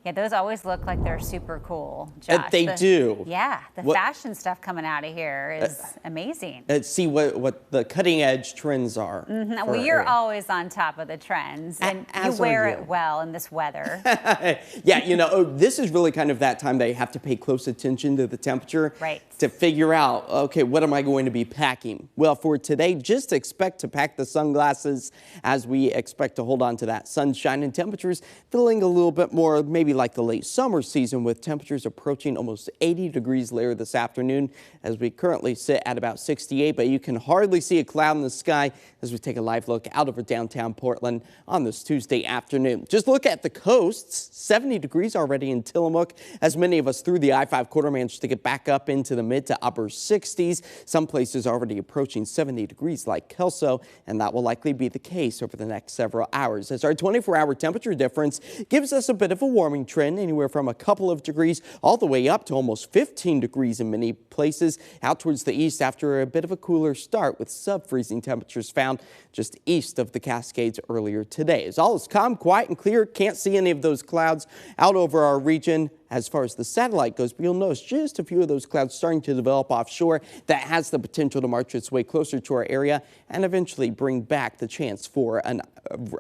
Yeah, those always look like they're super cool, Josh. They do. Yeah, the fashion stuff coming out of here is amazing. See what the cutting edge trends are. Well, you're always on top of the trends, and you wear it well in this weather. Yeah, you know, this is really kind of that time that you have to pay close attention to the temperature to figure out, okay, what am I going to be packing? Well, for today, just expect to pack the sunglasses as we expect to hold on to that sunshine, and temperatures feeling a little bit more maybe like the late summer season, with temperatures approaching almost 80 degrees later this afternoon as we currently sit at about 68, but you can hardly see a cloud in the sky as we take a live look out over downtown Portland on this Tuesday afternoon. Just look at the coasts, 70 degrees already in Tillamook, as many of us through the I-5 corridor managed to get back up into the mid to upper 60s. Some places already approaching 70 degrees like Kelso, and that will likely be the case over the next several hours as our 24-hour temperature difference gives us a bit of a warming trend, anywhere from a couple of degrees all the way up to almost 15 degrees in many places out towards the east after a bit of a cooler start, with sub-freezing temperatures found just east of the Cascades earlier today. As all is calm, quiet, and clear, can't see any of those clouds out over our region. As far as the satellite goes, but you'll notice just a few of those clouds starting to develop offshore. That has the potential to march its way closer to our area and eventually bring back the chance for an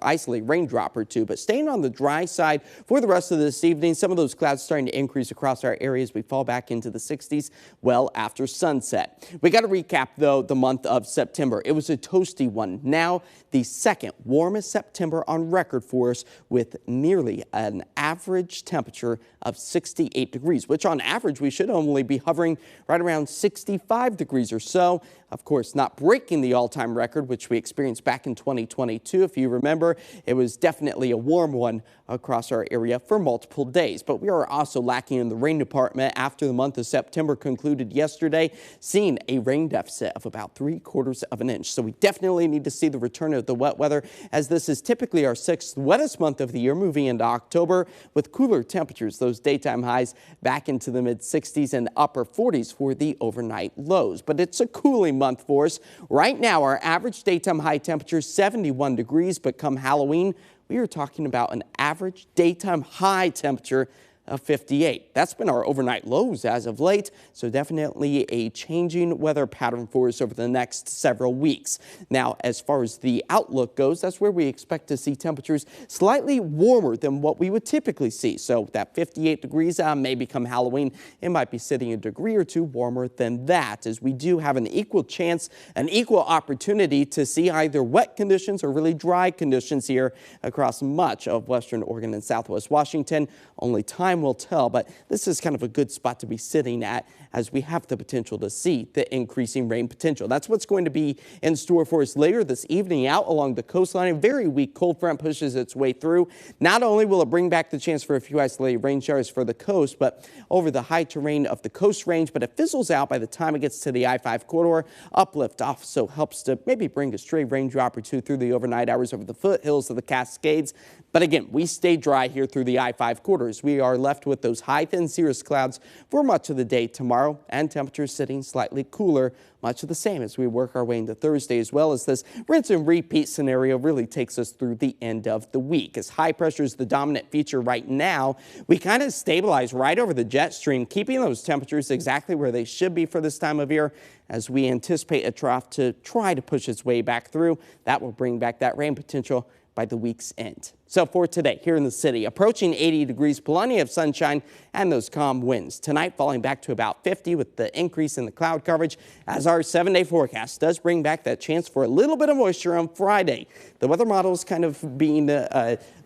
isolated raindrop or two. But staying on the dry side for the rest of this evening, some of those clouds starting to increase across our areas. We fall back into the 60s well after sunset. We got to recap, though, the month of September. It was a toasty one. Now the second warmest September on record for us, with nearly an average temperature of 68 degrees, which on average we should only be hovering right around 65 degrees or so. Of course, not breaking the all-time record, which we experienced back in 2022. If you remember, it was definitely a warm one across our area for multiple days. But we are also lacking in the rain department after the month of September concluded yesterday, seeing a rain deficit of about 3/4 of an inch. So we definitely need to see the return of the wet weather, as this is typically our 6th wettest month of the year, moving into October with cooler temperatures. Those daytime highs back into the mid-60s and upper 40s for the overnight lows. But it's a cooling month for us. Right now, our average daytime high temperature 71 degrees, but come Halloween, we are talking about an average daytime high temperature of 58. That's been our overnight lows as of late, so definitely a changing weather pattern for us over the next several weeks. Now, as far as the outlook goes, that's where we expect to see temperatures slightly warmer than what we would typically see. So that 58 degrees may become Halloween. It might be sitting a degree or two warmer than that, as we do have an equal chance, an equal opportunity to see either wet conditions or really dry conditions here across much of western Oregon and southwest Washington. Only time will tell, but this is kind of a good spot to be sitting at, as we have the potential to see the increasing rain potential. That's what's going to be in store for us later this evening out along the coastline. A very weak cold front pushes its way through. Not only will it bring back the chance for a few isolated rain showers for the coast, but over the high terrain of the coast range, but it fizzles out by the time it gets to the I-5 corridor. Uplift also helps to maybe bring a stray raindrop or two through the overnight hours over the foothills of the Cascades. But again, we stay dry here through the I-5 corridors. We are left with those high thin cirrus clouds for much of the day tomorrow, and temperatures sitting slightly cooler, much of the same as we work our way into Thursday, as well as this rinse and repeat scenario really takes us through the end of the week. As high pressure is the dominant feature right now, we kind of stabilize right over the jet stream, keeping those temperatures exactly where they should be for this time of year, as we anticipate a trough to try to push its way back through. That will bring back that rain potential by the week's end. So for today, here in the city, approaching 80 degrees, plenty of sunshine and those calm winds. Tonight, falling back to about 50 with the increase in the cloud coverage, as our 7-day forecast does bring back that chance for a little bit of moisture on Friday. The weather model is kind of being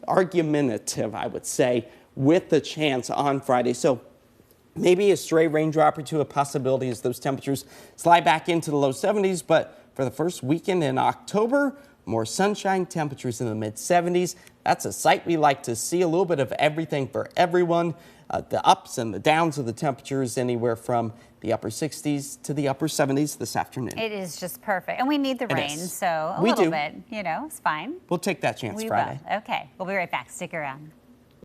argumentative, I would say, with the chance on Friday. So maybe a stray raindrop or two, a possibility as those temperatures slide back into the low 70s. But for the first weekend in October, more sunshine, temperatures in the mid-70s. That's a sight we like to see. A little bit of everything for everyone. The ups and the downs of the temperatures, anywhere from the upper 60s to the upper 70s this afternoon. It is just perfect. And we need the rain, so a little bit, you know, it's fine. We'll take that chance Friday. Will. Okay, we'll be right back. Stick around.